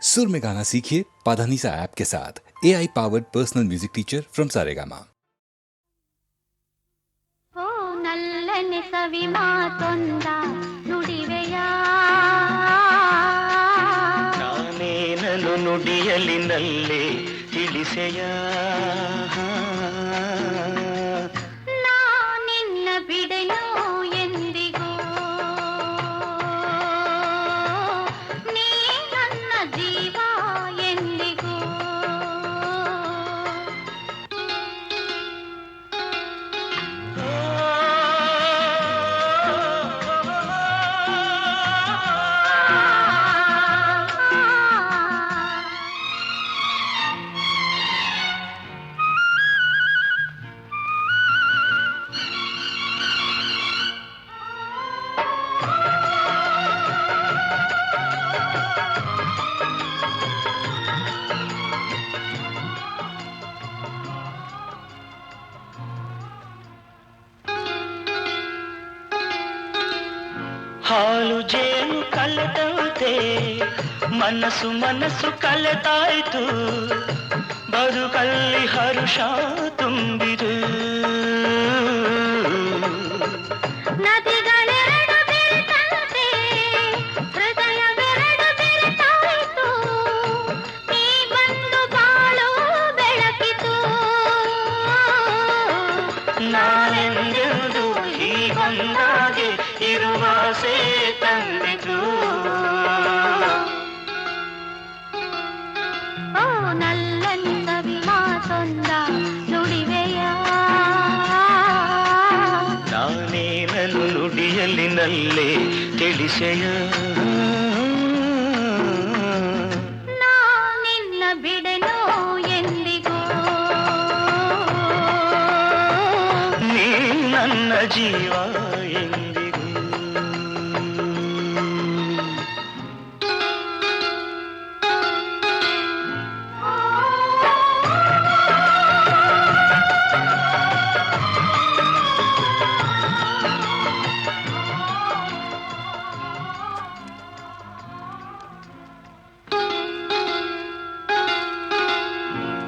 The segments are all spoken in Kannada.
सुर में गाना सीखिए पाधानीसा ऐप के साथ। AI powered personal music teacher from Saregama. ಓ ನಲ್ಲನೆ ಸವಿ ಮಾತೊಂದ ನುಡಿವೆಯ ನಾನೇನನು ನುಡಿಯಲಿ ನಲ್ಲೆ ತಿಳಿಸೆಯ ನಾ ನಿನ್ನ ಬಿಡೆನು ಎಂದಿಗೂ ನೀ ನನ್ನ ಜೀವ ಎಂದಿಗೂ ಹಾಲು ಜೇನು ಕಲೆದಂತೆ ಮನಸ್ಸು ಮನಸ್ಸು ಕಲೆತಾಯ್ತು, ಬದುಕಲ್ಲಿ ಹರುಷ ತುಂಬಿರು. ನದಿಗಳೆರಡು ಬೆರೆತಂತೆ ಹೃದಯವೆರಡು ಬೆರೆತಾಯಿತು, ನೀ ಬಂದು ಬಾಳು ಬೆಳಕಿತು. ನಾನೆಂದೆಂದು ಹೀಗೊಂದಾಗೆ ಇರುವಾಸೆ ತಂದಿತು. ಓ ನಲ್ಲನೆ ಸವಿ ಮಾತೊಂದ ನುಡಿವೆಯ ನಾನೇನನು ನುಡಿಯಲಿ ನಲ್ಲೆ ತಿಳಿಸೆಯ ನಾ ನಿನ್ನ ಬಿಡೆನು ಎಂದಿಗೂ ನೀ ನನ್ನ ಜೀವ ಎಂದಿಗೂ.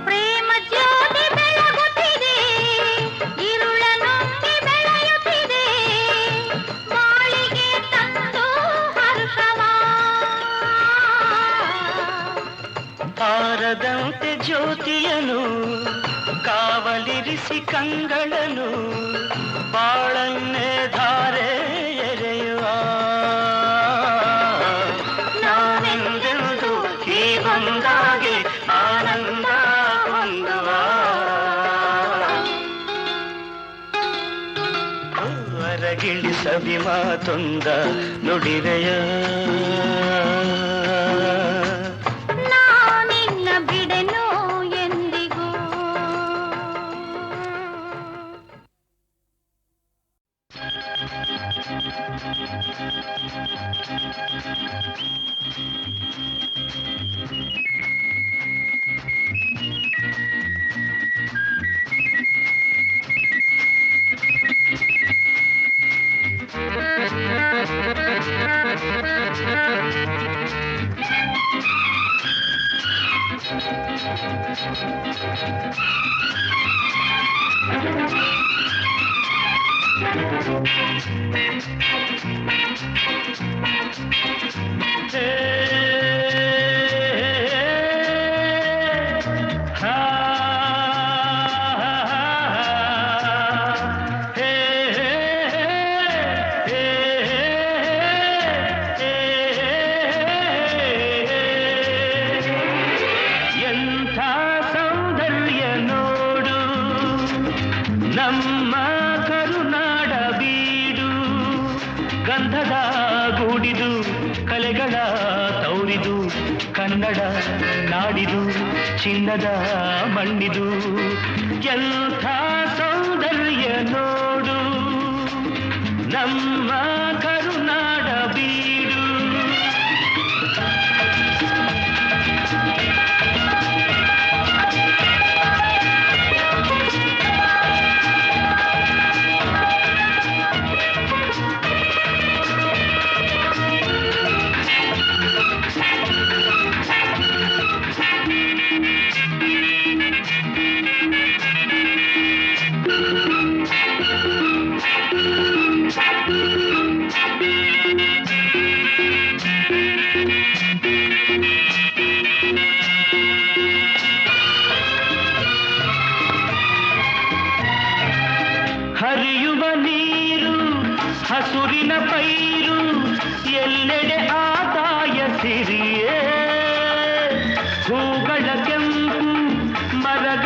ಪ್ರೇಮ ಜ್ಯೋತಿ ಬೆಳಗುತ್ತಿದೆ, ಇರುಳ ನುಂಗಿ ಬೆಳೆಯುತ್ತಿದೆ, ಬಾಳಿಗೆ ತಂದು ಹರ್ಷವ. ತಾರದಂತೆ ಜ್ಯೋತಿಯನು ಕಾವಲಿರಿಸಿ ಕಂಗಳನು ಬಾಳನ್ನೇ ಧಾರೆ ಎರೆಯುವ. ನಾನೆಂದೆಂದು ಹೀಗೊಂದಾಗೆ ಆನಂದ ಹೊಂದುವ. ಹೊರಗಿಳಿ ಸವಿ ಮಾತೊಂದ ನುಡಿರೆಯ ನಾ ನಿನ್ನ ಬಿಡೆನು ಎಂದಿಗೂ. ಎಂಥ ಸೌಂದರ್ಯ ನೋಡು ನಮ್ಮ ಕರುನಾಡ ಬೀಡು, ಗಂಧದ ಗೂಡಿದು ಕಲೆಗಳ ತೌರಿದು, ಕನ್ನಡ ನಾಡಿದು ಚಿನ್ನದ ಮಣ್ಣಿದು. ಎಂಥ ಸೌಂದರ್ಯ ನೋಡು ನಮ್ಮ ಕರುನಾಡ ಬೀಡು.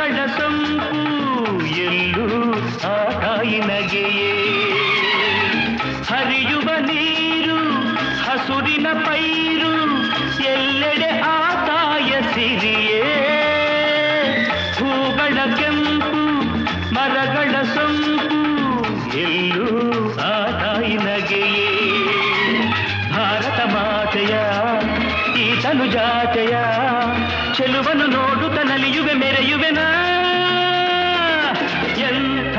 ಮರಗಳ ಸೊಂಪು ಎಲ್ಲೂ ಆ ತಾಯಿ ನಗೆಯೇ ಹರಿಯುವ ನೀರು ಹಸುರಿನ ಪೈರು ಎಲ್ಲೆಡೆ ಆ ತಾಯ ಸಿರಿಯೇ ಹೂಗಳ ಕೆಂಪು ಮರಗಳ ಸೊಂಪು ಎಲ್ಲೂ ಆ ತಾಯಿ ನಗೆಯೇ ಭಾರತ ಮಾತೆಯ ಈ ತನು ಜಾತೆಯ ಚೆಲುವನ್ನು ನೋಡುತ್ತ ನಲಿಯುವೆ ಮೆರೆಯುವೆನಾ ಎಂಥ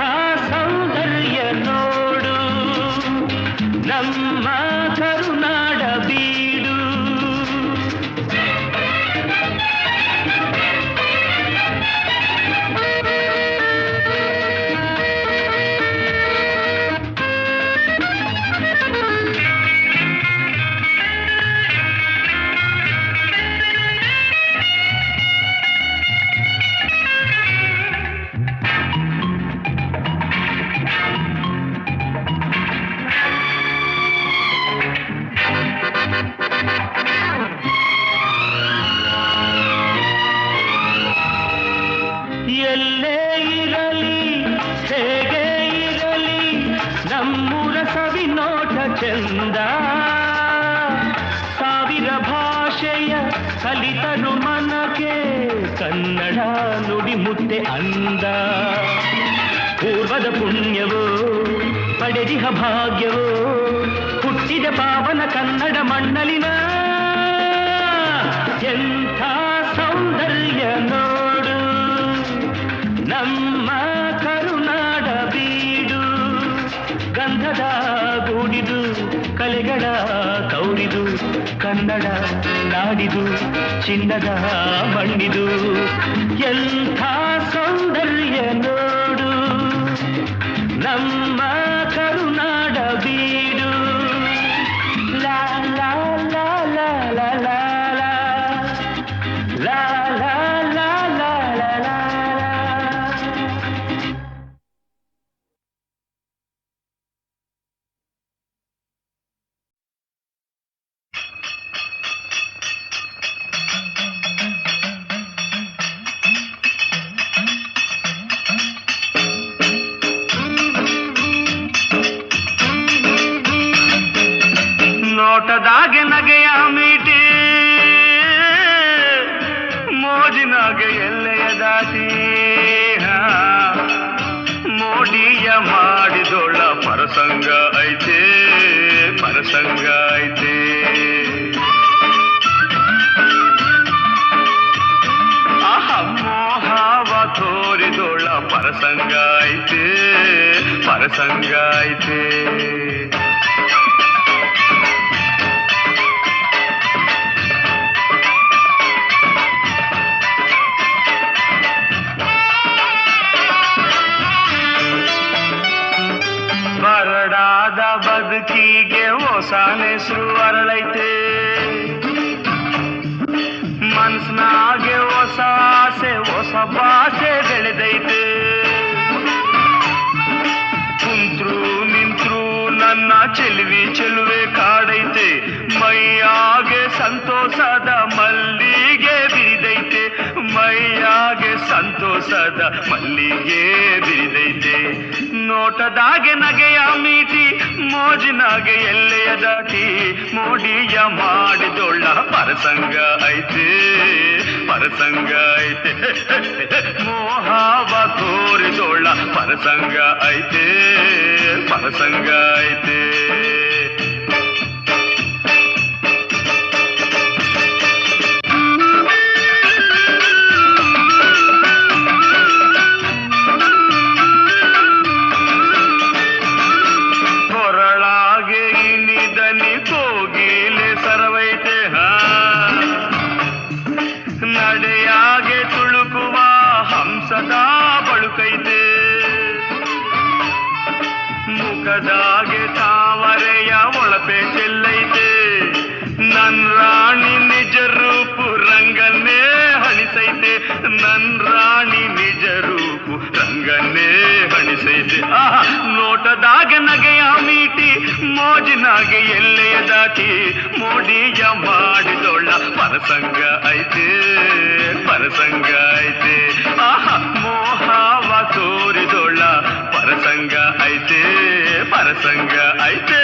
ಸೌಂದರ್ಯ ನೋಡು ನಮ್ಮ ಕರುನಾಡ ಬೀಡು ಎಲ್ಲೇ ಇರಲಿ ಹೇಗೆ ಇರಲಿ ನಮ್ಮೂರ ಸವಿನೋಟ ಚಂದ ಸಾವಿರ ಭಾಷೆಯ ಕಲಿತರು ಮನಕ್ಕೆ ಕನ್ನಡ ನುಡಿ ಮುತ್ತೆ ಅಂದ ಪೂರ್ವದ ಪುಣ್ಯವೋ ಪಡೆದಿಹ ಭಾಗ್ಯವೋ ಹುಟ್ಟಿದ ಪಾವನ ಕನ್ನಡ ಮಣ್ಣಲಿನ ಎಂಥ ಸೌಂದರ್ಯ ನೋಡು ನಮ್ಮ ಕರುನಾಡ ಬೀಡು ಗಂಧದ ಗೂಡಿದು ಕಲೆಗಳ ಕೌರಿದು ಕನ್ನಡ ನಾಡಿದು ಚಿನ್ನದ ಮಣ್ಣಿದು ಎಂಥ ಸೌಂದರ್ಯ ನೋಡು ನಮ್ಮ ಕರುನಾಡ ಬೀಡು ಲಾ ಲಾ ಲಾ ಲಾ ಲಾ ಲಾ ಲಾ ಲಾ ಲಾ ಲಾ ಲಾ ಲಾ. ನೋಟದಾಗೆ ನಗೆಯ ಮೀಟಿ ಮೋಜಿನಾಗೆ ಎಲ್ಲೆಯ ದಾಟಿ ಮೋಡಿಯ ಮಾಡಿದೊಳ್ಳ ಪರಸಂಗ ಐತೆ ಪರಸಂಗ ಐತೆ ಮೋಹವ ತೋರಿದೊಳ್ಳ ಪರಸಂಗ ಐತೆ ಪರಸಂಗ ಐತೆ ಬರಡಾದ ಬದುಕಿಗೆ ಹೊಸನೆಸರು ಅರಳೈತೆ ಮನ್ಸ್ನಾಗೆ ಹೊಸ ಆಸೆ ಹೊಸ ಭಾಷೆ ಬೆಳೆದೈತೆ ಕುಂತ್ರು ನಿಂತ್ರು ನನ್ನ ಚೆಲುವೆ ಕಾಡೈತೆ ಮೈಯಾಗೆ ಸಂತೋಷದ ಮಲ್ಲಿಗೆ ಬಿರಿದೈತೆ ಮೈಯಾಗೆ ಸಂತೋಷದ ಮಲ್ಲಿಗೆ ಬಿರಿದೈತೆ ನೋಟದಾಗೆ ನಗೆಯ ಮೀಟಿ ಮೋಜಿನಾಗೆ ಎಲ್ಲೆಯ ದಾಟಿ ಮೋಡಿಯ ಮಾಡಿದೊಳ್ಳ ಪರಸಂಗ ಐತೆ ಪರಸಂಗ ಐತೆ ಮೋಹವ ತೋರಿದೊಳ್ಳ ಪರಸಂಗ ಐತೆ ಪರಸಂಗ ಐತೆ ಕೊರಳಾಗೆ ಇನಿದನಿ ಕೋಗಿಲೆ ಸರವೈತೆ ನಡೆಯಾಗೆ ತುಳುಕುವ ಹಂಸದ ಬಳುಕೈತೆ ಮುಖದಾಗೆ ತಾವರೆಯ ಒಳಪೆ ಚೆಲ್ಲೈತೆ ನನ್ ರಾಣಿ ನಿಜ ರೂಪು ರಂಗನ್ನೇ ಹಣಿಸೈತೆ ನನ್ ರಾಣಿ ನಿಜ ರೂಪು ರಂಗನ್ನೇ ಹಣಿಸೈತೆ ನೋಟ ನೋಟದಾಗೆ ನಗೆಯ ಮೀಟಿ ಮೋಜಿನಾಗೆ ಎಲ್ಲೆಯ ದಾಟಿ ಮೋಡಿಯ ಮಾಡಿದೊಳ್ಳ ಪರಸಂಗ ಐತೆ ಪರಸಂಗ ಐತೆ ಆಹಾ ಮೋಹವ ತೋರಿದೊಳ್ಳ ಪರಸಂಗ ಐತೆ ಪರಸಂಗ ಐತೆ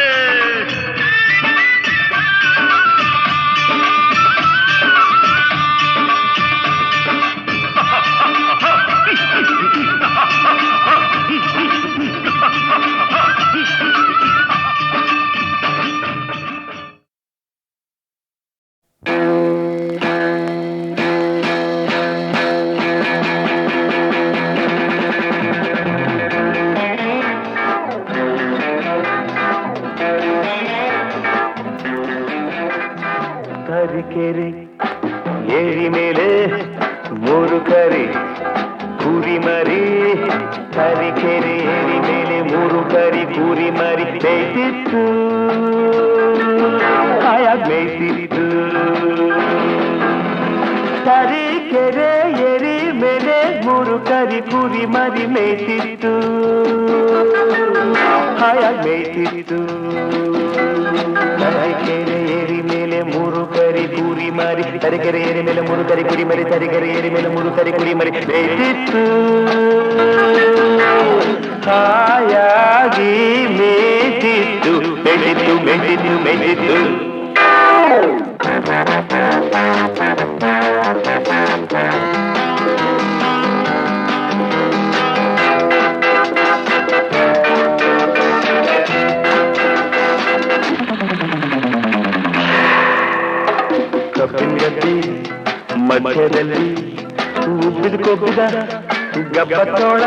ತರೀಕೆರೆ ಏರಿ ಮೇಲೆ ಮೂರು ಕರಿ ಕುರಿ ಮರಿ ತರೀಕೆರೆ ಏರಿ ಮೇಲೆ ಮೂರು ಕರಿ ಕುರಿ ಮರಿ ಮೇಯ್ತಿತ್ತು ಹಾಯಾಗಿ ಮೇಯ್ತಿತ್ತು ತರೀಕೆರೆ ಏರಿ ಮೇಲೆ ಮೂರು ಕರಿ ಕುರಿ ಮರಿ ಮೇಯ್ತಿತ್ತು ಹಾಯಾಗಿ ಮೇಯ್ತಿತ್ತು ತರೀಕೆರೆ ಏರಿ ಮೇಲೆ ಮೂರು ಕರಿ ಕುರಿ ಮರಿ ತರೀಕೆರೆ ಏರಿ ಮೇಲೆ ಮೂರು ಕರಿ ಕುರಿ ಮರಿ ತರೀಕೆರೆ ಏರಿ ಮೇಲೆ ಮೂರು ಕರಿ ಕುರಿ ಮರಿ ಮೇಯ್ತಿತ್ತು ಹಾಯಾಗಿ ಮೇಯ್ತಿತ್ತು ಮೇಯ್ತಿತ್ತು ಮೇಯ್ತಿತ್ತು ಮೇಯ್ತಿತ್ತು ಕಬ್ಬಿನ ಗದ್ದೆ ಮಧ್ಯದಲ್ಲಿ ಉಬ್ಬಿದ ಕೊಬ್ಬಿದ ಗಬ್ಬತ್ತೋಳ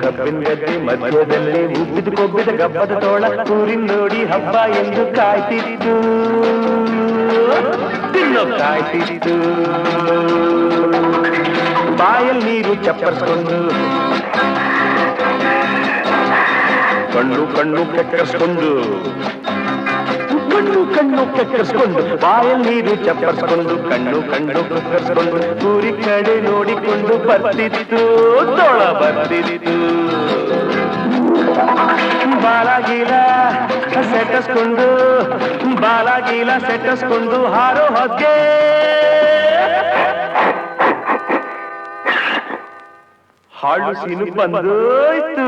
ಕಬ್ಬಿನ ಗದ್ದೆ ಮಧ್ಯದಲ್ಲಿ ಉಬ್ಬಿದ ಕೊಬ್ಬಿದ ಗಬ್ಬದ ತೋಳ ಊರಿನ ನೋಡಿ ಹಬ್ಬ ಎಂದು ಕಾಯ್ತಿತ್ತು ತಿನ್ನೋ ಕಾಯ್ತಿತ್ತು ಬಾಯಲ್ಲಿ ನೀರು ಚಪ್ಪರಿಸ್ಕೊಂಡು ಕಣ್ಣು ಕಣ್ಣು ಕೆಕ್ಕರಿಸ್ಕೊಂಡು ಕಣ್ಣು ಕಣ್ಣು ಕೆಕ್ಕರಿಸ್ಕೊಂಡು ಬಾಯಲ್ಲಿ ನೀರು ಚಪ್ಪರಿಸ್ಕೊಂಡು ಕಣ್ಣು ಕಣ್ಣು ಕೆಕ್ಕರಿಸ್ಕೊಂಡು ಊರಿ ಕಡೆ ನೋಡಿಕೊಂಡು ಬರ್ತಿತ್ತು ತೋಳ ಬರ್ತಿತ್ತು ಬಾಲಾಗೀಲ ಸೆಟ್ಟಿಸ್ಕೊಂಡು ಬಾಲಾಗೀಲ ಸೆಟ್ಟಿಸ್ಕೊಂಡು ಹಾರೋ ಹೊಗ್ಗೆ ಹಾಳು ಸೀನು ಬಂದೋಯ್ತು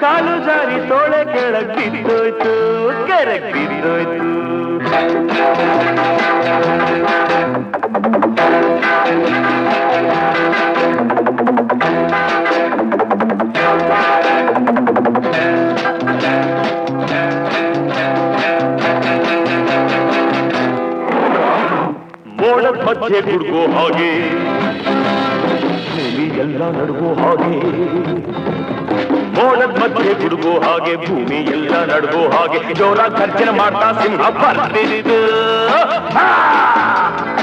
ಕಾಲು ಜಾರಿ ತೋಳೆ ಕೆಳಗ್ ಬಿದ್ದೋಯ್ತು ಕೆರೆಗ್ ಬಿದ್ದೋಯ್ತು ಮೋಡದ ಮಧ್ಯೆ ಗುಡ್ಗೋ ಹಾಗೆ ಭೂಮಿ ಎಲ್ಲ ನಡುಗೋ ಹಾಗೆ ಮೋಡದ ಮಧ್ಯೆ ಗುಡುಗೋ ಹಾಗೆ ಭೂಮಿ ಎಲ್ಲ ನಡುಗೋ ಹಾಗೆ ಜೋರ ಖರ್ಚನೆ ಮಾಡ್ತಾ ಸಿಂಹ ಬರ್ತಿದ್ದು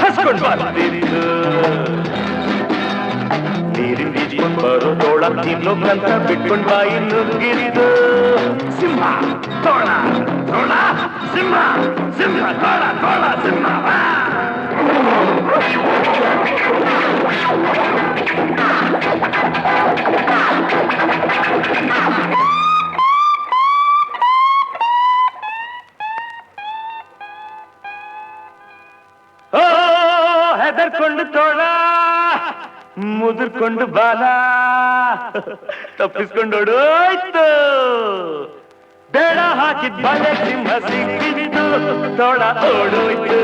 ಹಸ್ಕೊಂಡು ಬರ್ತಿದ್ದು ನೀರಿನ ಬೀಚ್ಕೊಂಡು ಬರೋ ತೋಳ ತಿನ್ನೋಕ್ಕಂತ ಬಿಟ್ಕೊಂಡು ಬಾಯಿ ನುಗ್ಗಿದ್ದು ಸಿಂಹ ತೋಳ ತೋಳ ಸಿಂಹ ಸಿಂಹ ತೋಳ ತೋಳ ಸಿಂಹ ಹೆದರ್ಕೊಂಡು ತೋಳ ಮುದುರ್ಕೊಂಡು ಬಾಲ ತಪ್ಪಿಸ್ಕೊಂಡೋಡೋಯ್ತು ಬೇಡ ಹಾಕಿದ್ ಬಲೆ ಸಿಂಹ ಸಿಕ್ಕಿದ್ದು ತೋಳ ಓಡೋಯ್ತು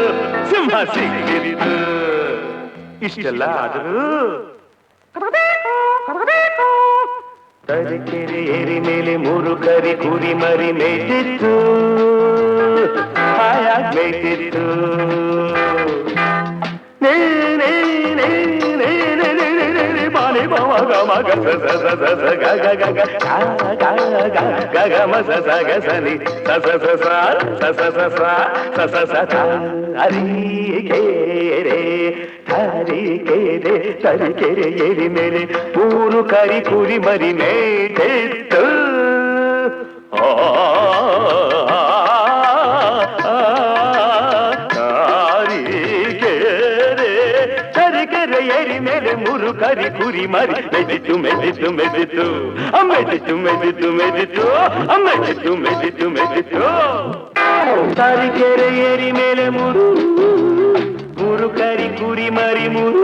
ಸಿಂಹ ಸಿಕ್ಕಿದ್ದು ಇಷ್ಟೆಲ್ಲ ಆದರೂ ತರೀಕೆರೆ ಏರಿ ಮೇಲೆ ಮೂರು ಕರಿ ಕುರಿ ಮರಿ ಮೇಯ್ತಿತ್ತು ಹಾಯಾಗಿ ಮೇಯ್ತಿತ್ತು ಬಾಲೆ ಬಾವ ಗಮ ಗಸ ಸ ಸ ಸ ಗ ಗ ಗ ಗ ಗ ಗ ಮ ಸ ಸ ಗ ಸ ನಿ ಸ ಸ ಸ ಸ ಸ ಸ ಸ ಸ ಸ ಸ ಸ ತರೀಕೆರೆ ತರೀಕೆರೆ ತರೀಕೆರೆ ಏರಿ ಮೇಲೆ ಮೂರು ಕರಿ ಕುರಿ ಮರಿ ಮೇಯ್ತಿತ್ತು ಆ ಕುರಿ ಮರಿ ಮೆದಿತು ಮೆದಿತು ಮೆದಿತು ಮೆದಿತು ಮೆದಿತು ಮೆದಿತು ಮೆದಿತು ಮೆದಿತು ಮೆದಿತು ತಾರೀಕೆರೆ ಏರಿ ಮೇಲೆ ಮೂರು ಮೂರು ಕರಿ ಕುರಿ ಮರಿ ಮೂರು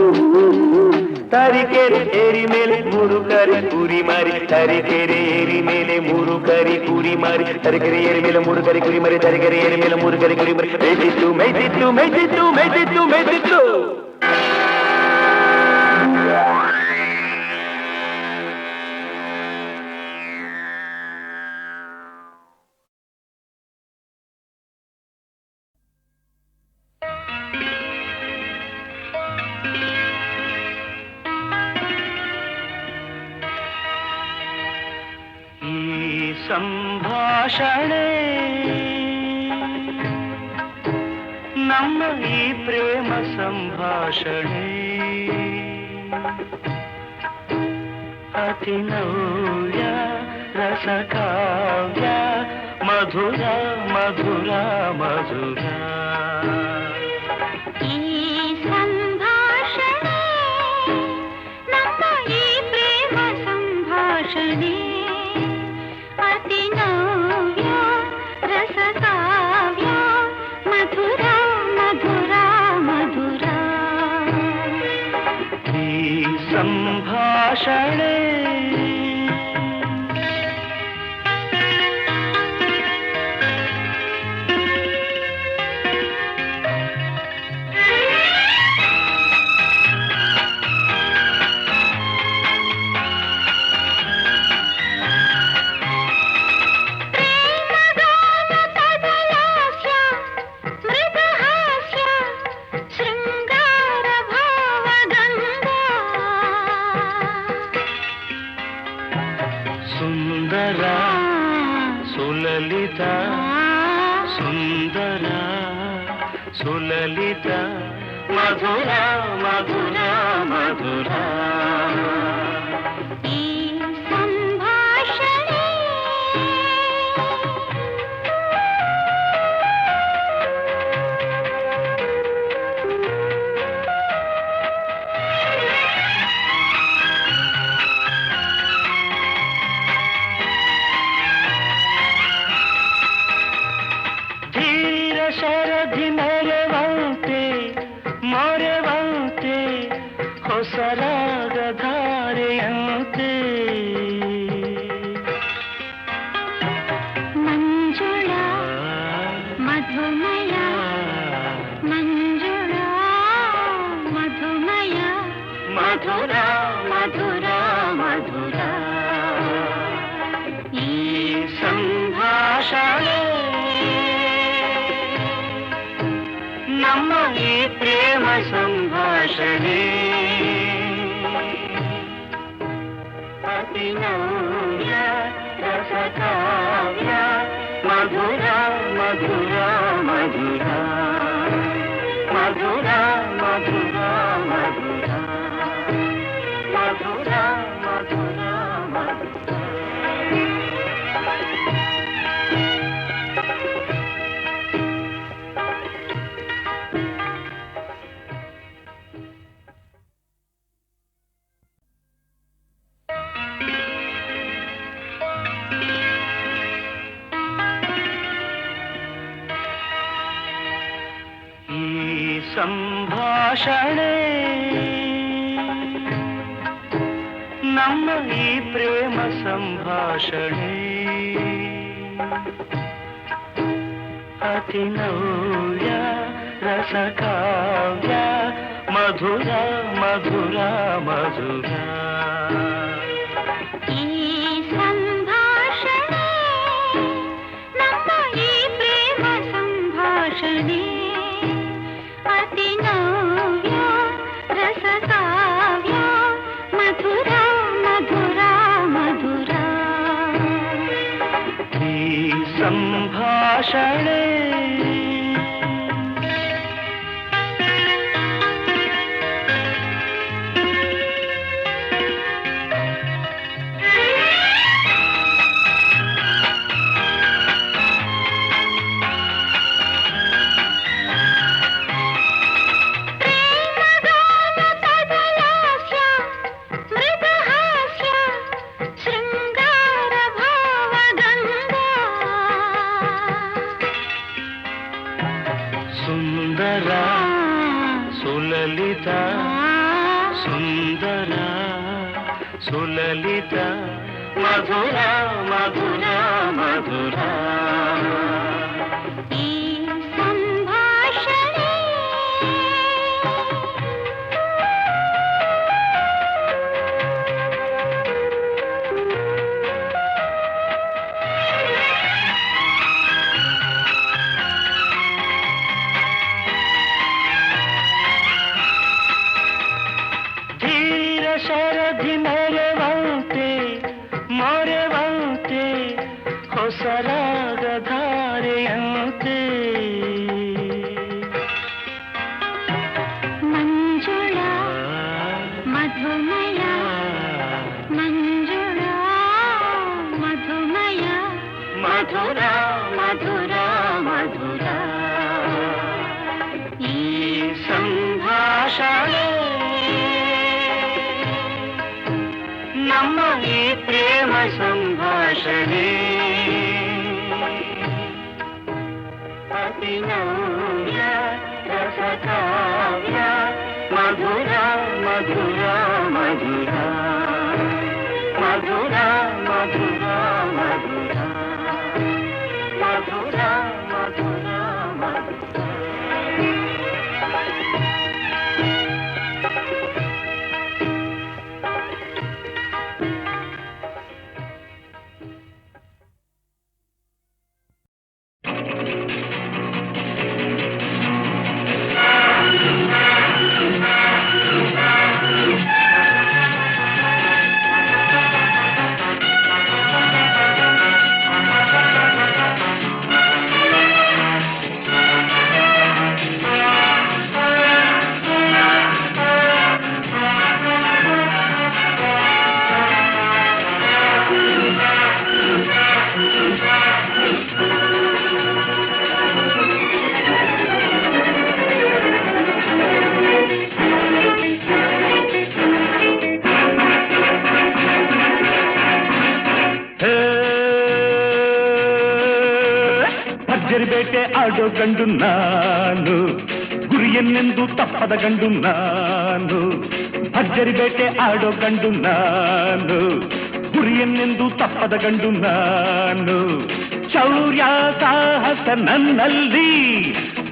ತಾರೀಕೆರೆ ಏರಿ ಮೇಲೆ ಮೂರು ಕರಿ ಕುರಿ ಮರಿ ತಾರೀಕೆರೆ ಏರಿ ಮೇಲೆ ಮೂರು ಕರಿ ಕುರಿ ಮರಿ ತಾರೀಕೆರೆ ಏರಿ ಮೇಲೆ ಮೂರು ಕರಿ ಕುರಿ ಮರಿ ತಾರೀಕೆರೆ ಏರಿ ಮೇಲೆ ಮೂರು ಕರಿ ಕುರಿ ಮರಿ ಮೆದಿತು ಮೆದಿತು ಮೆದಿತು ಮೆದಿತು ಮೆದಿತು ಸಂಭಾಷಣೆ ನಮ್ಮ ಈ ಪ್ರೇಮ ಸಂಭಾಷಣೆ ಅತಿ ನವ್ಯ ರಸಕಾವ್ಯ ಮಧುರ ಮಧುರ ಮಧುರ ಈ ಸಂಭಾಷಣೆ ನಮ್ಮ ಈ ಪ್ರೇಮ ಸಂಭಾಷಣೆ ಅತಿ ನವ್ಯ ರಸಕಾವ್ಯ ಮಧುರ ಮಧುರ ಮಧುರ ಈ ಸಂಭಾಷಣೆ ಸುಂದರ ಸುಲಲಿತ ಸುಂದರ ಸುಲಲಿತ ಮಧುರ ಮಧುರ ಮಧುರ ಈ ಸಂಭಾಷಣೆ ಶರಧಿ ಮೊರೆವಂತೆ ಮೊರೆವಂತೆ ಹೊಸರಾಗ ಧಾರೆಯಂತೆ ಮಂಜುಳ ಮಧುಮಯ ಮಂಜುಳ ಮಧುಮಯ ಮಧುರ ಮಧುರ ಮಧುರ ಈ ಸಂಭಾಷಣೆ ನಮ್ಮ ಈ ಪ್ರೇಮ ಸಂಭಾಷಣೆ ಅತಿ ನವ್ಯ ರಸಕಾವ್ಯ ಮಧುರ ಮಧುರ ಮಧುರ ಮಧುರ ಮಧುರ ಮಧುರ ಮಧುರ ಮಧುರ ಮಧುರ ಸಂಭಾಷಣೆ ನಮ್ಮ ಈ ಪ್ರೇಮ ಸಂಭಾಷಣೆ ಅತಿ ನವ್ಯ ರಸಕಾವ್ಯ ಮಧುರ ಮಧುರ ಮಧುರ ಈ ಸಂಭಾಷಣೆ ನಮ್ಮ ಈ ಪ್ರೇಮ ಸಂಭಾಷಣೆ ಅತಿ ನವ್ಯ ರಸಕಾವ್ಯ ಮಧುರ ಮಧುರ ಮಧುರ ಈ ಸಂಭಾಷಣೆ ಮೃದು ಸುಲಲಿತ ಸುಂದರ ಸುಲಲಿತ ಮಧುರ ಮಧುರ ಮಧುರ ಈ ಸಂಭಾಷಣೆ ಧೀರ ಶರಧಿ ಮೊರೆವಂತೆ ಮೊರೆವಂತೆ ಹೊಸರಾಗ ಧಾರೆಯಂತೆ ಮಂಜುಳ ಮಧುಮಯ ಮಂಜುಳ ಮಧುಮಯ ಮಧುರ ಮಧುರ ಮಧುರ ಈ ಸಂಭಾಷಣೆ ನಮ್ಮ ಈ ಪ್ರೇಮ ಸಂಭಾಷಣೆ ಅಭಿನವ್ಯ ರಸಕಾವ್ಯ ಮಧುರ ಮಧುರ ಮಧುರ ಮಧುರ ಮಧುರ ಮಧುರ ಮಧುರ ಮಧುರ ಮಧುರ ಬೇಟೆ ಆಡೋ ಗಂಡು ನಾನು ಗುರಿಯನ್ನೆಂದು ತಪ್ಪದ ಗಂಡು ನಾನು ಭರ್ಜರಿ ಬೇಟೆ ಆಡೋ ಗಂಡು ನಾನು ಗುರಿಯನ್ನೆಂದು ತಪ್ಪದ ಗಂಡು ನಾನು ಶೌರ್ಯ ಸಾಹಸ ನನ್ನಲ್ಲಿ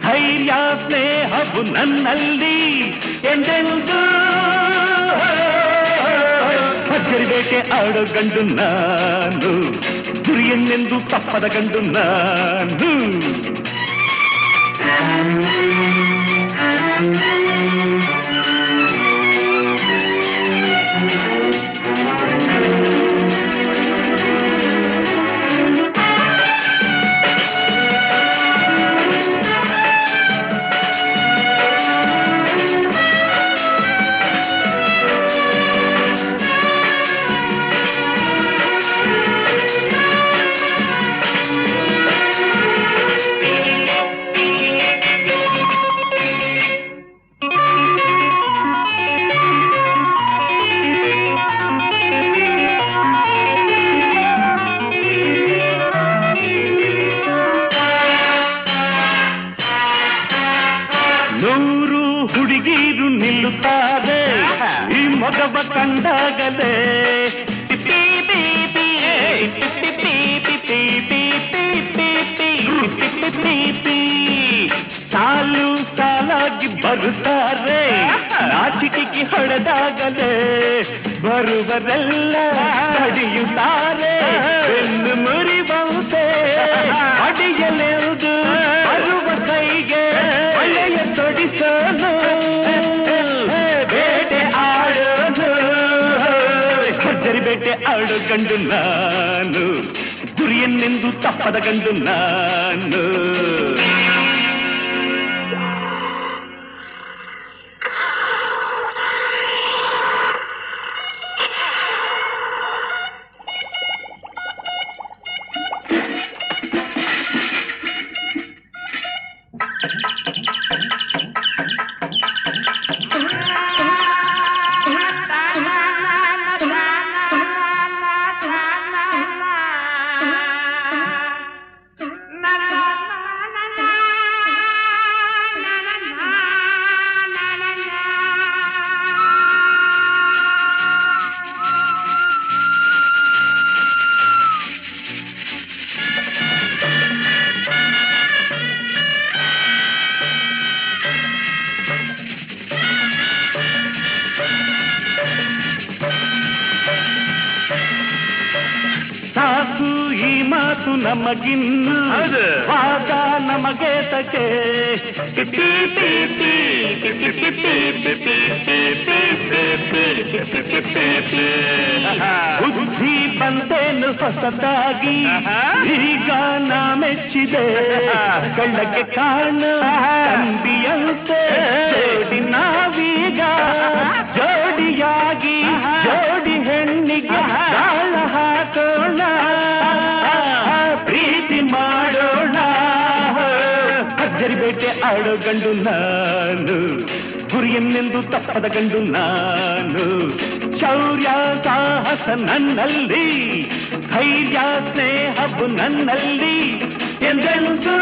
ಧೈರ್ಯ ಸ್ನೇಹವು ನನ್ನಲ್ಲಿ ಎಂದೆಂದು ಭರ್ಜರಿ ಬೇಟೆ ಆಡೋ ಗಂಡು ನಾನು ಗುರಿಯನ್ನೆಂದು ತಪ್ಪದ ಗಂಡು ನಾನು ಕಂಡಾಗಲೇ ಸಾಲು ಸಾಲಾಗಿ ಬರುತ್ತಾರೆ ನಾಚಿಕೆಗೆ ಹೊಡೆದಾಗಲೇ ಬರುವರೆಲ್ಲ ನಡೆಯುತ್ತಾರೆ ಬೆನ್ನು ಮುರಿವಂತೆ ಅಡಿಯಲೆವುದು ಬರುವ ಕೈಗೆ ಒಳ್ಳೆಯ ತೊಡಿಸೋನು ಬೇಟೆ ಆಡೋನು ಭರ್ಜರಿ ಬೇಟೆ ಆಡೋ ಗಂಡು ನಾನು ಗುರಿಯನ್ನೆಂದು ತಪ್ಪದ ಗಂಡು ನಾನು ಮಾತು ನಮಗಿನ್ನು ವಾದ ನಮಗೆ ತಕೆ ಬುದ್ಧಿ ಬಂದೇನು ಹೊಸದಾಗಿ ಈಗ ನಾ ಮೆಚ್ಚಿದೆ ಕಳ್ಳಕ್ಕೆ ಕಾಣ ತಂಬಿಯಂತೆ ಜೋಡಿ ನಾವೀಗ ಜೋಡಿಯಾಗಿ ಜೋಡಿ ಹೆಣ್ಣಿಗೆ ತಾಳ ಹಾಕೋಣ ಪ್ರೀತಿ ಮಾಡೋಣ ಭರ್ಜರಿ ಬೇಟೆ ಆಡೋ ಗಂಡು ನಾನು ಗುರಿಯನ್ನೆಂದು ತಪ್ಪದ ಗಂಡು ನಾನು ಶೌರ್ಯ ಸಾಹಸ ನನ್ನಲ್ಲಿ ಧೈರ್ಯ ಸ್ನೇಹವು ನನ್ನಲ್ಲಿ ಎಂದೆಂದು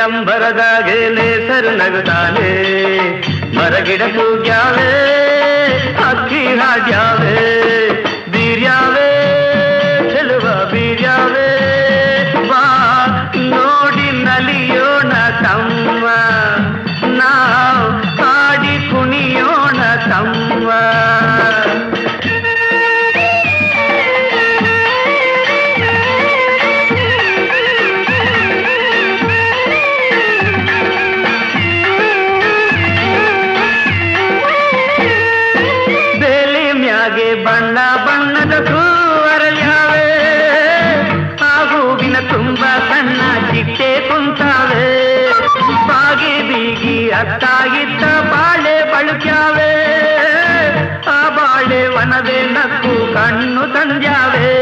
ಅಂಬರದಾಗೆ ನೇಸರು ನಗುತ್ತಾನೆ ಮರಗಿಡ ಕೂಗ್ಯಾವೆ ಅಕ್ಕಿ ಹಾಡ್ಯಾವೆ ಬೀರ್ಯಾವೆ ಚೆಲುವ ಬೀರ್ಯಾವೆ ಬಾ ನೋಡಿ ನಲಿಯೋಣ ತಮ್ಮ ನಾವು ಹಾಡಿ ಕುಣಿಯೋಣ ತಮ್ಮ ಬಣ್ಣ ಬಣ್ಣದ ಹೂವರಳ್ಯಾವೆ ಆ ಹೂವಿನ ತುಂಬ ಸಣ್ಣ ಚಿಟ್ಟೆ ಕುಂತಾವೆ ಬಾಗಿ ಬೀಗಿ ಅತ್ತ ಇತ್ತ ಬಾಳೆ ಬಳುಕ್ಯಾವೆ ಆ ಬಾಳೆ ವನವೇ ನಕ್ಕು ಕಣ್ಣು ತಂದ್ಯಾವೆ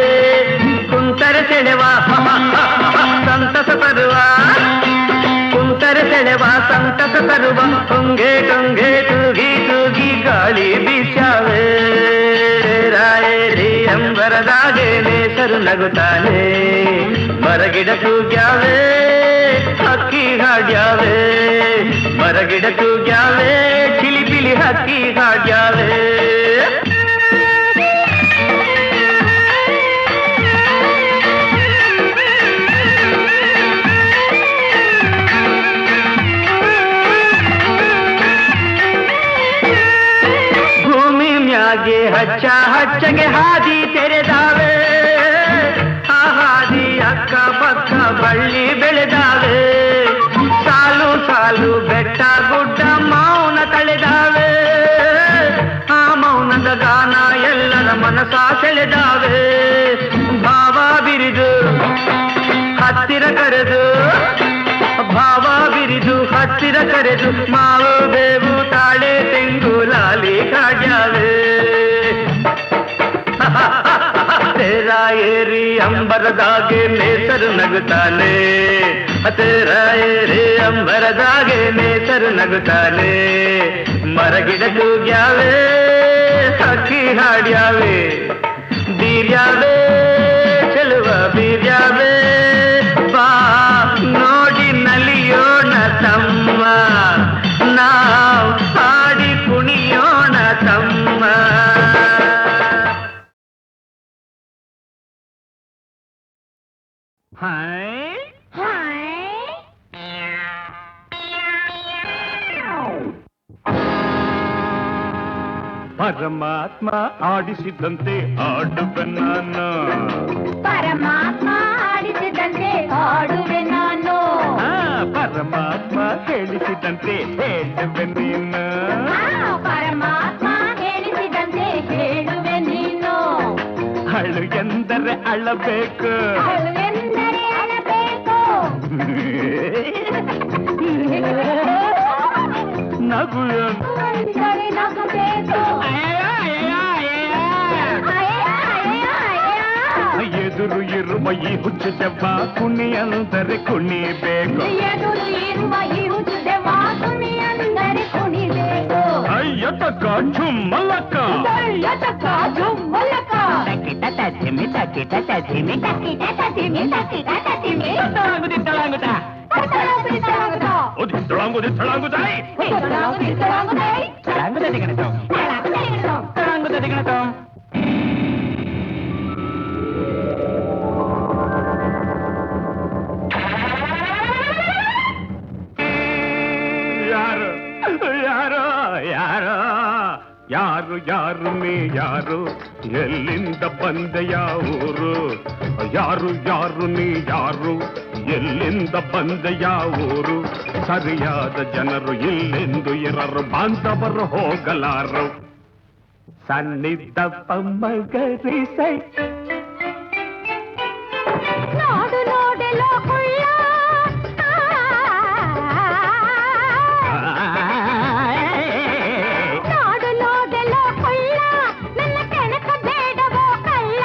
ಕುಂತರೆ ಸೆಳೆವ ಸಂತಸ ತರುವ ಕುಂತರೆ ಸೆಳೆವ ಸಂತಸ ತರುವ ಟೊಂಗೆ ಟೊಂಗೆ ತೂಗಿ ತೂಗಿ ಗಾಳಿ ಬೀಸ್ಯಾವೆ ಅಂಬರದಾಗೆ ನೇಸರು ನಗುತ್ತಾನೆ ಮರಗಿಡ ಕೂಗ್ಯಾವೆ ಹಕ್ಕಿ ಹಾಡ್ಯಾವೆ ಮರಗಿಡ ಕೂಗ್ಯಾವೆ ಚಿಲಿಪಿಲಿ ಹಕ್ಕಿ ಹಾಡ್ಯಾವೆ ಹಚ್ಚ ಹಚ್ಚಗೆ ಹಾದಿ ತೆರೆದಾವೆ ಆ ಹಾದಿ ಅಕ್ಕ ಪಕ್ಕ ಬಳ್ಳಿ ಬೆಳೆದಾವೆ ಸಾಲು ಸಾಲು ಬೆಟ್ಟ ಗುಡ್ಡ ಮೌನ ತಳೆದಾವೆ ಆ ಮೌನದ ಗಾನ ಎಲ್ಲರ ಮನಸ ಸೆಳೆದಾವೆ ಭಾವ ಬಿರಿದು ಹತ್ತಿರ ಕರೆದು ಭಾವ ಬಿರಿದು ಹತ್ತಿರ ಕರೆದು ಮಾವು ಬೇವು ತಾಳೆ ತೆಂಗು ಲಾಲಿ ಕಾಡ್ಯಾವೆ ತೇರ ಏರಿ ಅಂಬರದಾಗೆ ನೇಸರು ನಗುತ್ತಾನೆ ತೇರ ಏರಿ ಅಂಬರದಾಗೆ ನೇಸರು ನಗುತ್ತಾನೆ ಮರಗಿಡ ಕೂಗ್ಯಾವೆ ಹಕ್ಕಿ ಹಾಡ್ಯಾವೆ ಬೀರ್ಯಾವೆ ಚೆಲುವ ಬೀರ್ಯಾವೆ ಬಾ ನೋಡಿ ನಲಿಯೋಣ ತಮ್ಮ ನಾವು ಹಾಡಿ ಕುಣಿಯೋಣ ತಮ್ಮ ಪರಮಾತ್ಮ ಆಡಿಸಿದಂತೆ ಆಡುವೆ ನಾನು ಪರಮಾತ್ಮ ಆಡಿಸಿದಂತೆ ಆಡುವೆ ನಾನು ಪರಮಾತ್ಮ ಹೇಳಿಸಿದಂತೆ ಹೇಳುವೆ ನೀನು ಪರಮಾತ್ಮ ಹೇಳಿಸಿದಂತೆ ಹೇಳುವೆ ನೀನು ಅಳು ಎಂದರೆ ಅಳಬೇಕು ಅಳು ಎಂದರೆ ಅಳಬೇಕು ನಗು ಎಂದರೆ ನಗಬೇಕು ಎದುರು ಇರುವ ಈ ಹುಚ್ಚು ದೆವ್ವ ಕುಣಿ ಅಂದರೆ ಕುಣಿಬೇಕು ಎದುರು ಇರುವ ಈ ಹುಚ್ಚು ದೆವ್ವ ಕುಣಿ ಅಂದರೆ ಕುಣಿಬೇಕು ಅಯ್ಯೋ ತಕ್ಕ ಝುಮ್ಮಲಕ್ಕ ಯತಕ ಜುಮ್ಮಲಕ ತಕ್ಕಿಟ ತಜ್ಜಿಮಿ ತಕ್ಕಿಟ ತಜ್ಜಿಮಿ ತಕ್ಕಿಟ ತತಿಮಿ ತಕ್ಕಿಟ ತತಿಮಿ ತಳಾಂಗುದ ತಳಾಂಗುದ ಒದಿತ್ತಳಾಂಗುದಿ ತಳಾಂಗುದಾಯಿ ತಳಾಂಗುದ ದಿಗಣತೋ ತಳಾಂಗುದ ದಿಗಣತೋ ಯಾರು ಯಾರು ಯಾರು ಯಾರು ಯಾರು ನೀ ಯಾರು ಎಲ್ಲಿಂದ ಬಂದ ಯಾವೂರು ಯಾರು ಯಾರು ನೀ ಯಾರು ಎಲ್ಲಿಂದ ಬಂದ ಯಾವೂರು ಸರಿಯಾದ ಜನರು ಇಲ್ಲೆಂದು ಇರರು ಬಾಂಧವರು ಹೋಗಲಾರು ಸನ್ನಿಧ ಪಮ್ಮಗರಿಸೈ ನಾಡು ನೋಡೆಲೋ ಕುಳ್ಳ ನಾಡು ನೋಡೆಲೋ ಕುಳ್ಳ ನನ್ನ ಕೆಣಕ ಬೇಡವೋ ಕಳ್ಳ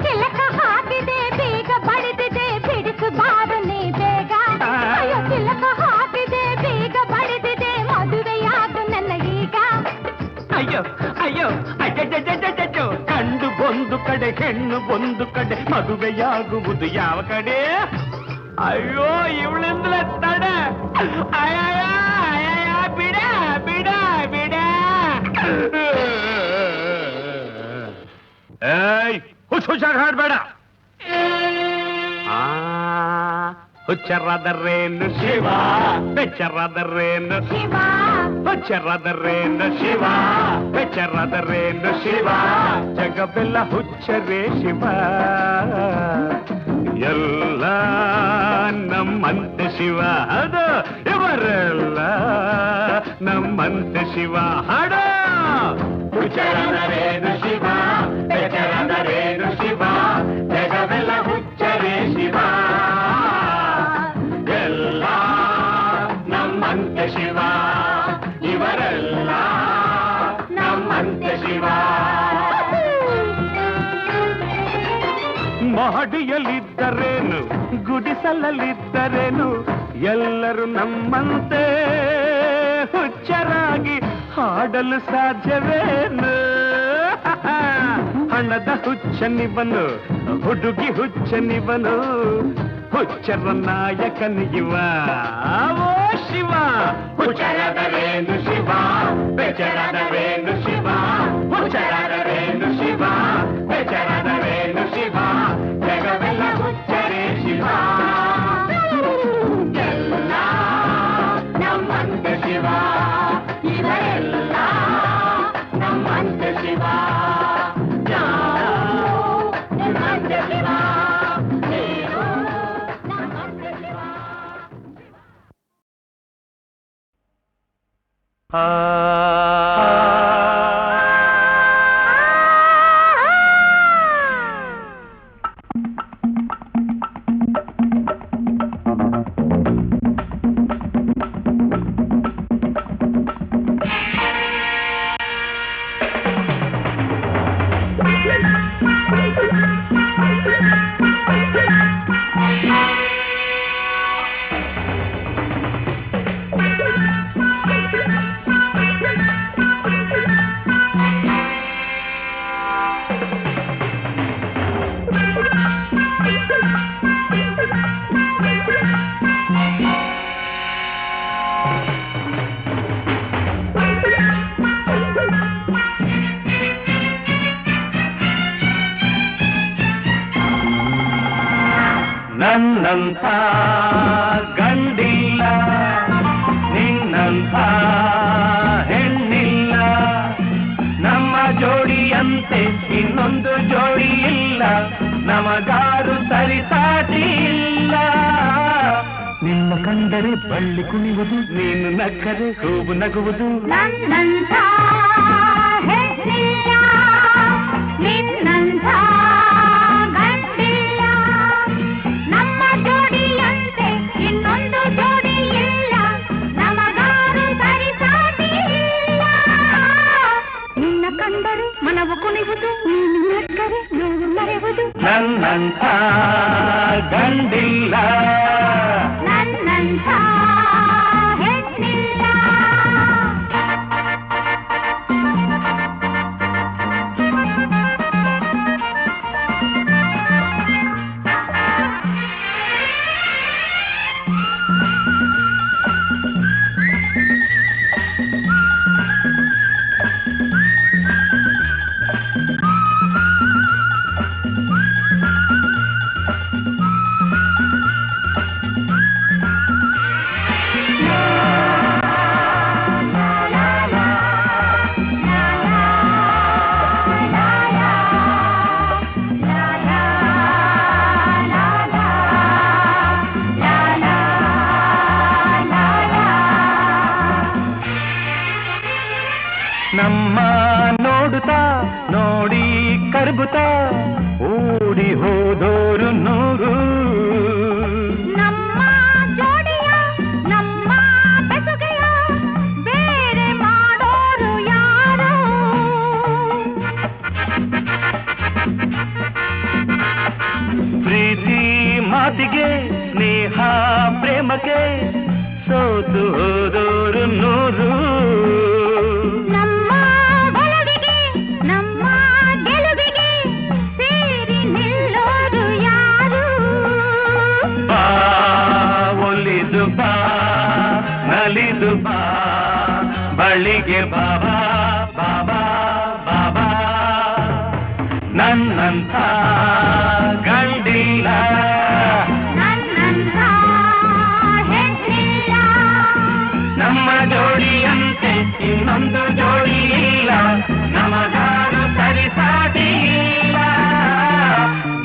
ಚಿಲಕ ಹಾಕಿದೆ ಬೀಗ ಬಡಿದಿದೆ ಬಿಡಿಸು ಬಾರು ನೀ ಬೇಗ ಅಯ್ಯೋ ಚಿಲಕ ಹಾಕಿದೆ ಬೀಗ ಬಡಿದಿದೆ ಮದುವೆಯಾಗು ನನ್ನ ಈಗ ಅಯ್ಯೋ ಅಯ್ಯೋ ಅಜ್ಜಜ್ಜಜ್ಜಜ್ಜೋ ಕಂಡು ಒಂದು ಕಡೆ ಹೆಣ್ಣು ಒಂದು ಕಡೆ ಮದುವೆಯಾಗುವುದು ಯಾವ ಕಡೆ ಅಯ್ಯೋ ಇವಳಿಂದಲೇ ತಡೆ ಅಯ್ಯಯ್ಯ ಅಯ್ಯಯ್ಯ ಬಿಡ ಬಿಡ ಬಿಡ ಏಯ್ ಹುಷಾರ್ ಹಾಡ್ಬೇಡ ಹುಚ್ಚರಾದರೇನು ಶಿವ ಬೆಚ್ಚರಾದರೇನು ಶಿವ ಹುಚ್ಚರಾದರೇನು ಶಿವ ಬೆಚ್ಚರಾದರೇನು ಶಿವ ಜಗವೆಲ್ಲ ಹುಚ್ಚರೇ ಶಿವ ಎಲ್ಲ ನಮ್ಮಂತೆ ಶಿವ ಅದು ಇವರೆಲ್ಲ ನಮ್ಮಂತೆ ಶಿವ ಹಾಡ ಹುಚ್ಚರಾದರೇನು ಶಿವ ಬೆಚ್ಚರಾದರೇನು ಶಿವ ಜಗವೆಲ್ಲ ಹುಚ್ಚರೇ ಶಿವ ಎಲ್ಲ ನಮ್ಮಂತೆ ಶಿವ ಇವರೆಲ್ಲ ನಮ್ಮಂತೆ ಶಿವ ಮಹಡಿಯಲ್ಲಿದ್ದರೇನು ಗುಡಿಸಲಲ್ಲಿದ್ದರೇನು ಎಲ್ಲರೂ ನಮ್ಮಂತೆ ಹುಚ್ಚರಾಗಿ ಹಾಡಲು ಸಾಧ್ಯವೇನು ಹಣದ ಹುಚ್ಚನಿವನು ಹುಡುಗಿ ಹುಚ್ಚನಿವನು ಹುಚ್ಚರ ನಾಯಕನಿಗಿವ ಓ ಶಿವ ಹುಚ್ಚರಾದರೇನು ಶಿವ ಬೆಚ್ಚರಾದರೇನು ಶಿವ ಹುಚ್ಚರಾದರೇನು ಶಿವ ಬೆಚ್ಚರಾದರೇನು ಶಿವ ಜಗವೆಲ್ಲ ಹುಚ್ಚರೇ ಶಿವ ಎಲ್ಲ ನಮ್ಮಂತೆ ಶಿವ ಇವರೆಲ್ಲ ನಮ್ಮಂತೆ ಶಿವ ನಮ್ಮಂತೆ ಶಿವ ನನ್ನಂಥ ಗಂಡಿಲ್ಲ ನಿನ್ನಂಥ ಹೆಣ್ಣಿಲ್ಲ ನಮ್ಮ ಜೋಡಿಯಂತೆ ಇನ್ನೊಂದು ಜೋಡಿ ಇಲ್ಲ ನಮಗಾರು ಸರಿಸಾಟಿ ಇಲ್ಲ ನಿನ್ನ ಕಂಡರೆ ಬಳ್ಳಿ ಕುಣಿಯುವುದು ನೀನು ನಕ್ಕರೆ ಹೂವು ನಗುವುದು ನನ್ನಂಥ ಹೆಣ್ಣಿಲ್ಲ ನಿನ್ನಂಥ ಗಂಡಿಲ್ಲ ನಮ್ಮ ಜೋಡಿಯಂತೆ ಇನ್ನೊಂದು ಜೋಡಿ ಇಲ್ಲ ನಮಗಾರು ಸರಿಸಾಟಿ ಇಲ್ಲ ನಿನ್ನ ಕಂಡರೆ ಮನವು ಕುಣಿಯುವುದು ನೀನು ನಕ್ಕರೆ ನೋವು ಮರೆಯುವುದು ನನ್ನಂಥ ಗಂಡಿಲ್ಲ ನನ್ನಂಥ ಹೆಣ್ಣಿಲ್ಲ ನಮ್ಮ ನೋಡುತ್ತಾ ನೋಡಿ ಕರ್ಬುತ್ತಾ ಓಡಿ ಹೋದೋರು ನೂರು. ನಮ್ಮ ಜೋಡಿಯ ನಮ್ಮ ಬೆಸುಗೆಯ ಬೇರೆ ಮಾಡೋರು ಯಾರು? ಪ್ರೀತಿ ಮಾತಿಗೆ ಸ್ನೇಹ ಪ್ರೇಮಕ್ಕೆ ಸೋತು ಹೋದೋರು ನೂರು. ನಮ್ಮ ಒಲವಿಗೆ ನಮ್ಮ ಗೆಲುವಿಗೆ ಸೇರಿ ನಿಲ್ಲೋರು ಯಾರು? ಬಾ ಒಲಿದು ಬಾ ನಲಿದು ಬಾ ಬಳಿಗೆ ಬಾಬಾ ಬಾಬಾ ಬಾಬಾ. ನನ್ನಂಥ ಗಂಡಿಲ್ಲ ನನ್ನಂಥ ಹೆಣ್ಣಿಲ್ಲ. ನಮ್ಮ ಜೋಡಿಯಂತೆ ಇನ್ನೊಂದು ಜೋಡಿ ಇಲ್ಲ, ನಮಗಾರು ಸರಿಸಾಟಿ ಇಲ್ಲ.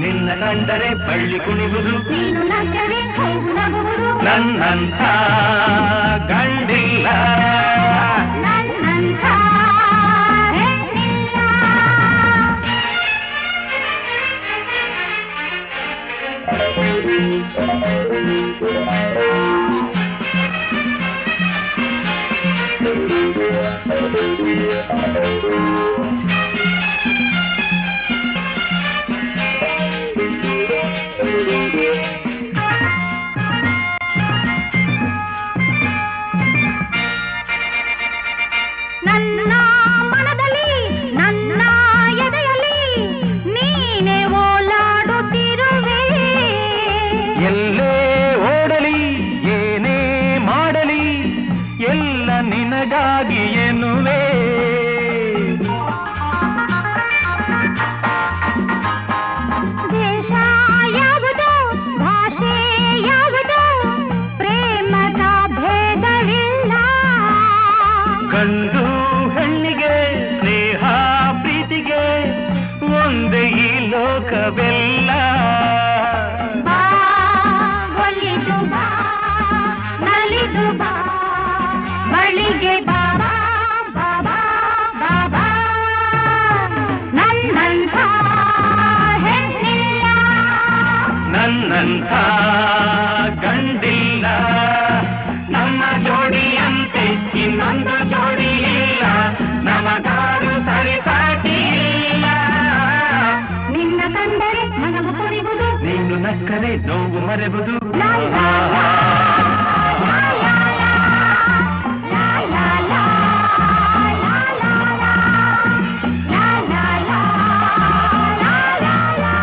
ನಿನ್ನ ಕಂಡರೆ ಬಳ್ಳಿ ಕುಣಿವುದು, ನೀನು ನಕ್ಕರೆ ಹೌದು ನಗುವುದು. ನನ್ನಂಥ ಗಂಡಿಲ್ಲ ನನ್ನಂಥ ಹೆಣ್ಣಿಲ್ಲ. ನನ್ನ ಮನದಲ್ಲಿ ನನ್ನ ಎದೆಯಲ್ಲಿ ನೀನೇ ಓಲಾಡುತ್ತಿರುವೆ. ಎಲ್ಲೇ ಓಡಲಿ ಏನೇ ಮಾಡಲಿ ಎಲ್ಲ ನಿನಗಾಗಿ ಎನ್ನುವೆ. ದೇಶ ಯಾವುದು ಭಾಷೆ ಯಾವುದು ಪ್ರೇಮದ ಭೇದವಿಲ್ಲ. ಗಂಡು ಹೆಣ್ಣಿಗೆ ಸ್ನೇಹ ಪ್ರೀತಿಗೆ ಒಂದೇ ಈ ಲೋಕವೆಲ್ಲ. ಬಾ ಒಲಿದು ಬಾ ನಲಿದು ಬಾ ಬಳಿಗೆ ಬಾಬಾ ಬಾಬಾ ಬಾಬಾ. ನನ್ನಂಥ ಹೆಣ್ಣಿಲ್ಲ. ನನ್ನಂಥ ಗಂಡಿಲ್ಲ, ನಮ್ಮ ಜೋಡಿಯಂತೆ ಇನ್ನೊಂದು ಜೋಡಿ ಇಲ್ಲ, ನಮಗಾರು ಸರಿಸಾಟಿ ಇಲ್ಲ. ನಿನ್ನ ಕಂಡರೆ ಮನವು ಕುಣಿವುದು, ನೀನು ನಕ್ಕರೆ ನೋವು ಮರೆವುದು. ಲಾ ಲಾ ಲಾ, ಲಾ ಲಾ ಲಾ, ಲಾ ಲಾ ಲಾ, ಲಾ ಲಾ ಲಾ, ಲಾ ಲಾ ಲಾ, ಲಾ ಲಾ ಲಾ.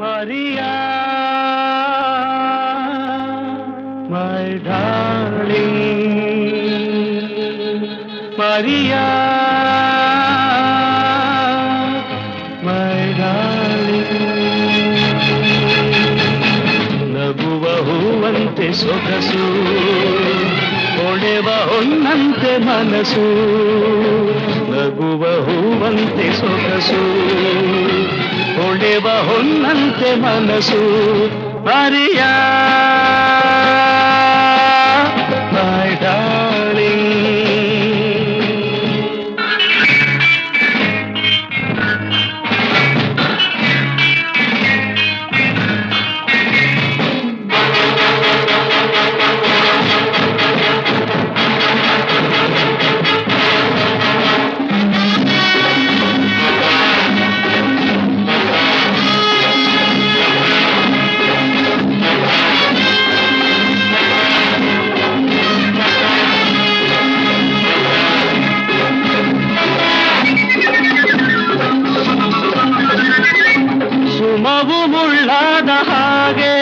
Maria, my darling, Maria, my darling. ನಗುವ ಹೂವಂತೆ ಸೊಗಸು, ಹೊಳೆವ ಹೊನ್ನಂತೆ ಮನಸ್ಸು. ನಗುವ ಹೂವಂತೆ ಸೊಗಸು, ಹೊಳೆವ ಹೊನ್ನಂತೆ ಮನಸ್ಸು. ಮರಿಯ ಮೈ ಡಾರ್ಲಿಂಗ್. ಸುಮವು ಮುಳ್ಳಾದ ಹಾಗೆ,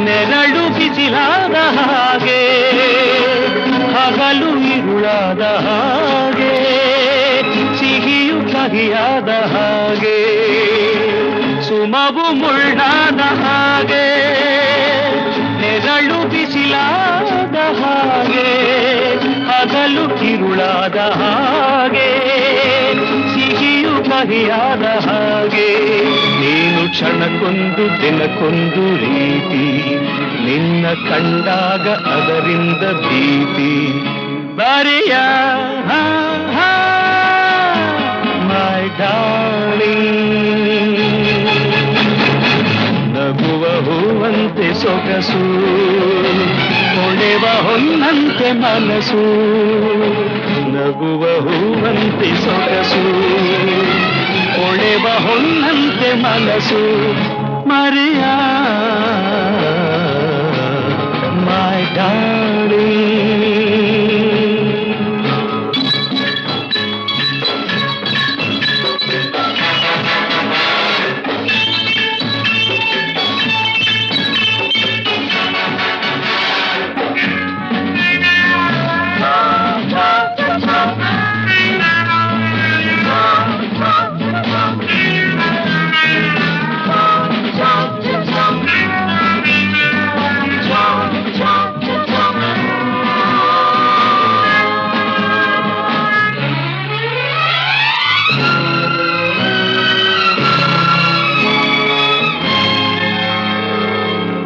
ನೆರಳು ಬಿಸಿಲಾದ ಹಾಗೆ, ಹಗಲು ಇರುಳಾದ ಹಾಗೆ, ಸಿಹಿಯು ಕಹಿಯಾದ ಹಾಗೆ. ಸುಮವು ಮುಳ್ಳಾದ ಹಾಗೆ, ನೆರಳು ಬಿಸಿಲಾದ ಹಾಗೆ, ಹಗಲು ಕಿರುಳಾದ ಹಾಗೆ, ಸಿಹಿಯು ಕಹಿಯಾದ ಹಾಗೆ. ನೀನು ಕ್ಷಣಕ್ಕೊಂದು ದಿನಕ್ಕೊಂದು ರೀತಿ, ನಿನ್ನ ಕಂಡಾಗ ಅದರಿಂದ ಭೀತಿ. ಬಾರಿಯ ಮೈ ಡಾರ್ಲಿಂಗ್, ನಗುವ ಹೂವಂತೆ ಸೊಗಸು, ಹೊಳೆವ ಹೊನ್ನಂತೆ ಮನಸ್ಸು. ನಗುವ ಹೂವಂತೆ ಸೊಗಸು, ಹೊಳೆವ ಹೊನ್ನಂತೆ ಮನಸ್ಸು. ಮರೆಯ ಮೈ ಡಾರ್ಲಿಂಗ್.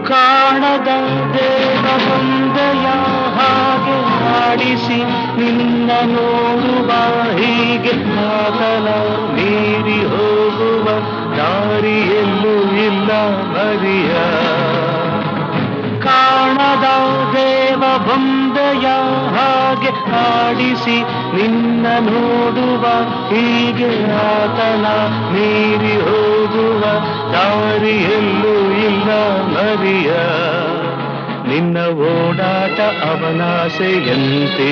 ಕಾಣದ ದೇವ ಬಂದೆಯ ಹಾಗೆ ಆಡಿಸಿ ನಿನ್ನ ನೋಡುವ ಹೀಗೆ, ಕಾತಲ ಮೀರಿ ಹೋಗುವ ದಾರಿಯಲ್ಲೂ ಇಲ್ಲ ಬರಿಯ. ಕಾಣದ ದೇವ ಬಂದೆಯ ಹಾಗೆ ಆಡಿಸಿ ನಿನ್ನ ನೋಡುವ ಹೀಗೆ, ಆತನ ಮೀರಿ ಹೋಗುವ ದಾರಿಯಲ್ಲೂ ಇಲ್ಲ ಮರಿಯ. ನಿನ್ನ ಓಡಾಟ ಅವನಾಸೆಯಂತೆ,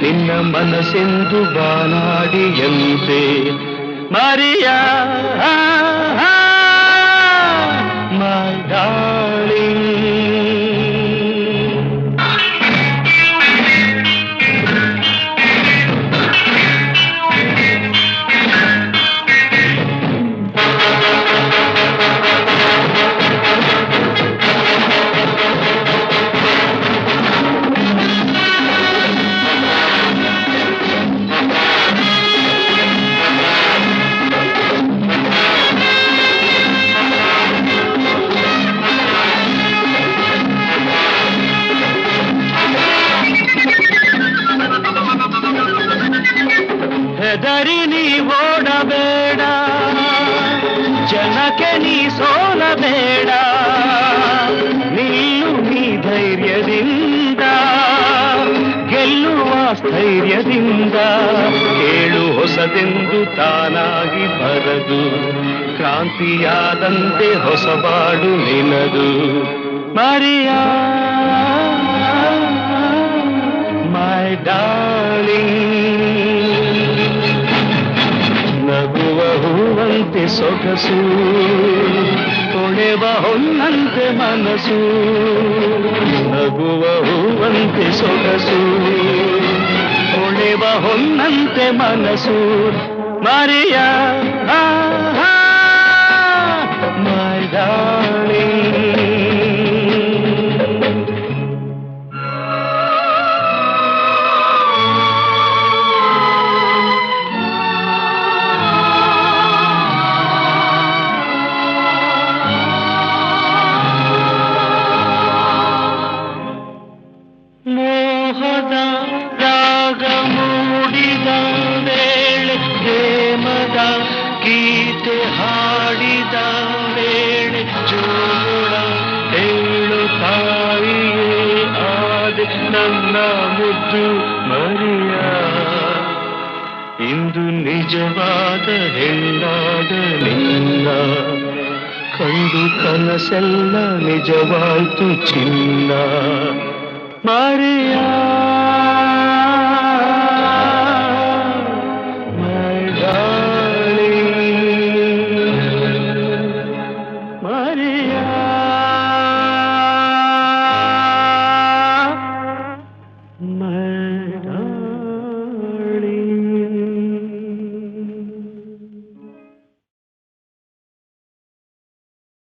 ನಿನ್ನ ಮನಸ್ಸೆಂದು ಬಾನಾಡಿಯಂತೆ. ಮರಿಯ ಮೈ ಡಾರ್ಲಿಂಗ್. ಹೆದರಿ ನೀ ಓಡಬೇಡ, ಜನಕ್ಕೆ ನೀ ಸೋಲಬೇಡ. ನಿಲ್ಲು ನೀ ಧೈರ್ಯದಿಂದ, ಗೆಲ್ಲುವ ಸ್ಥೈರ್ಯದಿಂದ. ಕೇಳು ಹೊಸದೆಂದು ತಾನಾಗಿ ಬರದು, ಕ್ರಾಂತಿಯಾದಂತೆ ಹೊಸಬಾಡು ನಿನದು. ಮರಿಯ ಮೈ ಡಾರ್ಲಿಂಗ್. ನಗುವ ಹೂವಂತೆ ಸೊಗಸು, ತೊಳೆವ ಹೊನ್ನಂತೆ ಮನಸ್ಸು. ನಗುವ ಹೂವಂತೆ ಸೊಗಸು, ತೊಳೆವ ಹೊನ್ನಂತೆ ಮನಸ್ಸು. ಮರಿಯ ಮೈ ಡಾರ್ಲಿಂಗ್. ಮೋಹದ ರಾಗ ಮೂಡಿದ ವೇಳೆ, ಪ್ರೇಮದ ಗೀತೆ ಹಾಡಿದ ವೇಳೆ, ಜೋಳ ಹೇಳುತ್ತಾಯಿಯೇ ಆದೆ ನನ್ನ ಮುದ್ದು ಮರಿಯ. ಇಂದು ನಿಜವಾದ ಹೆಣ್ಣಾದ ನಿನ್ನ ಕಂಡು ಕನಸೆಲ್ಲ ನಿಜವಾಯ್ತು ಚಿನ್ನ.